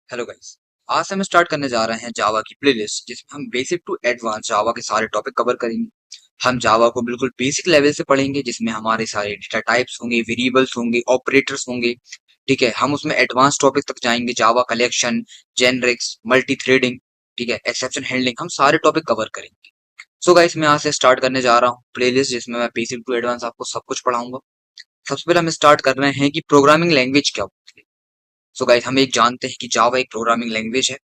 Hello guys. आज से हम स्टार्ट करने जा रहे हैं जावा की प्लेलिस्ट जिसमें हम बेसिक टू एडवांस जावा के सारे टॉपिक कवर करेंगे। हम जावा को बिल्कुल बेसिक लेवल से पढ़ेंगे जिसमें हमारे सारे डेटा टाइप्स होंगे, वेरिएबल्स होंगे, ऑपरेटर्स होंगे। ठीक है, हम उसमें एडवांस टॉपिक तक जाएंगे, जावा कलेक्शन, जेनरिक्स, मल्टी थ्रेडिंग, ठीक है, एक्सेप्शन हैंडलिंग, हम सारे टॉपिक कवर करेंगे। सो गाइस, मैं यहाँ से स्टार्ट करने जा रहा हूँ प्लेलिस्ट जिसमें मैं बेसिक टू एडवांस आपको सब कुछ पढ़ाऊंगा। सबसे पहले हम स्टार्ट कर रहे हैं कि प्रोग्रामिंग लैंग्वेज क्या होती है। सो गाइस, हम एक जानते हैं कि जावा एक प्रोग्रामिंग लैंग्वेज है,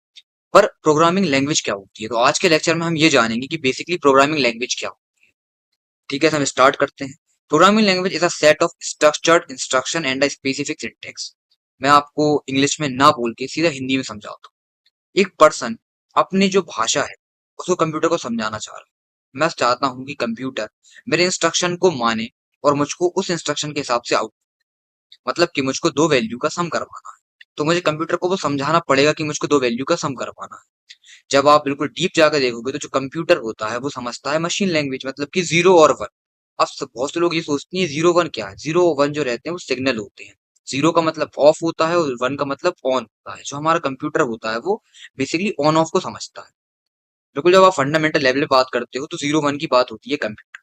पर प्रोग्रामिंग लैंग्वेज क्या होती है? तो आज के लेक्चर में हम ये जानेंगे कि बेसिकली प्रोग्रामिंग लैंग्वेज क्या होती है। ठीक है, तो हम स्टार्ट करते हैं। Programming language is a set of structured instruction and a specific syntax. मैं आपको इंग्लिश में ना बोल के सीधा हिंदी में समझाता हूँ। एक पर्सन अपनी जो भाषा है उसको कंप्यूटर को समझाना चाह रहा है। मैं चाहता हूँ कि कंप्यूटर मेरे इंस्ट्रक्शन को माने और मुझको उस इंस्ट्रक्शन के हिसाब से आउट, मतलब कि मुझको दो वैल्यू का सम करवाना है, तो मुझे कंप्यूटर को वो समझाना पड़ेगा कि मुझको दो वैल्यू का सम करवाना है। जब आप बिल्कुल डीप जाकर देखोगे तो जो कंप्यूटर होता है वो समझता है मशीन लैंग्वेज, मतलब कि जीरो और वन। अब बहुत से लोग ये सोचते हैं जीरो वन क्या है। जीरो वन जो रहते हैं वो सिग्नल होते हैं। जीरो का मतलब ऑफ होता है और वन का मतलब ऑन होता है। जो हमारा कंप्यूटर होता है वो बेसिकली ऑन ऑफ को समझता है। बिल्कुल, जब आप फंडामेंटल लेवल पे बात करते हो तो जीरो वन की बात होती है कंप्यूटर।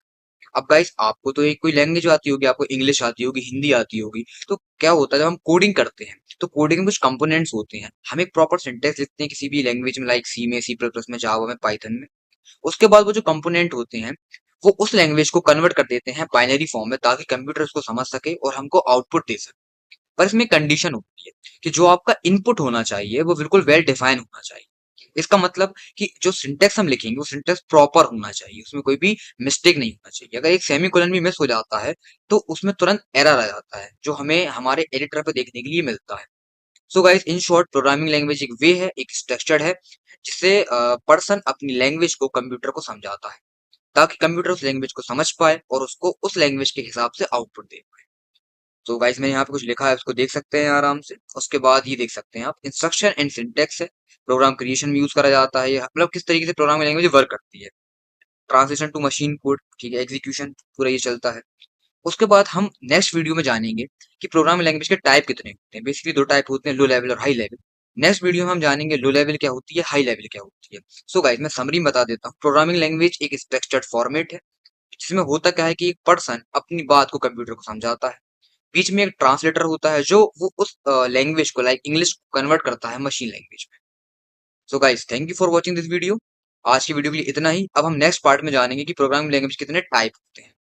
अब गाइस, आपको तो एक कोई लैंग्वेज आती होगी, आपको इंग्लिश आती होगी, हिंदी आती होगी। तो क्या होता है जब हम कोडिंग करते हैं तो कोडिंग में कुछ कंपोनेंट्स होते हैं। हम एक प्रॉपर सिंटेक्स लिखते हैं किसी भी लैंग्वेज में, लाइक सी में, सी प्लस प्लस में, जावा में, पाइथन में। उसके बाद वो जो कंपोनेंट होते हैं वो उस लैंग्वेज को कन्वर्ट कर देते हैं बाइनरी फॉर्म में ताकि कंप्यूटर उसको समझ सके और हमको आउटपुट दे सके। पर इसमें कंडीशन होती है कि जो आपका इनपुट होना चाहिए वो बिल्कुल वेल डिफाइन होना चाहिए। इसका मतलब कि जो सिंटेक्स हम लिखेंगे वो सिंटेक्स प्रॉपर होना चाहिए, उसमें कोई भी मिस्टेक नहीं होना चाहिए। अगर एक सेमीकोलन भी मिस हो जाता है तो उसमें तुरंत एरर आ जाता है जो हमें हमारे एडिटर पे देखने के लिए मिलता है। So guys, in short programming language एक वे है, एक स्ट्रक्चर्ड है जिससे पर्सन अपनी लैंग्वेज को कंप्यूटर को समझाता है ताकि कंप्यूटर उस लैंग्वेज को समझ पाए और उसको उस लैंग्वेज के हिसाब से आउटपुट दे पाए। तो गाइस, मैंने यहाँ पे कुछ लिखा है, उसको देख सकते हैं आराम से। उसके बाद ये देख सकते हैं आप, इंस्ट्रक्शन एंड सिंटेक्स है। प्रोग्राम क्रिएशन में यूज करा जाता है ये, मतलब किस तरीके से प्रोग्रामिंग लैंग्वेज वर्क करती है। ट्रांसलेशन टू मशीन कोड, ठीक है, एग्जीक्यूशन, पूरा ये चलता है। उसके बाद हम नेक्स्ट वीडियो में जानेंगे कि प्रोग्रामिंग लैंग्वेज के टाइप कितने होते हैं। बेसिकली दो टाइप होते हैं, लो लेवल और हाई लेवल। नेक्स्ट वीडियो में हम जानेंगे लो लेवल क्या होती है, हाई लेवल क्या होती है। सो गाइस, मैं समरी में बता देता हूँ। प्रोग्रामिंग लैंग्वेज एक स्ट्रक्चर्ड फॉर्मेट है जिसमें होता क्या है कि एक पर्सन अपनी बात को कंप्यूटर को समझाता है। बीच में एक ट्रांसलेटर होता है जो वो उस लैंग्वेज को, लाइक इंग्लिश को, कन्वर्ट करता है मशीन लैंग्वेज में। So guys, thank you for watching this video. आज की वीडियो के लिए इतना ही। अब हम नेक्स्ट पार्ट में जानेंगे कि प्रोग्रामिंग लैंग्वेज कितने टाइप होते हैं।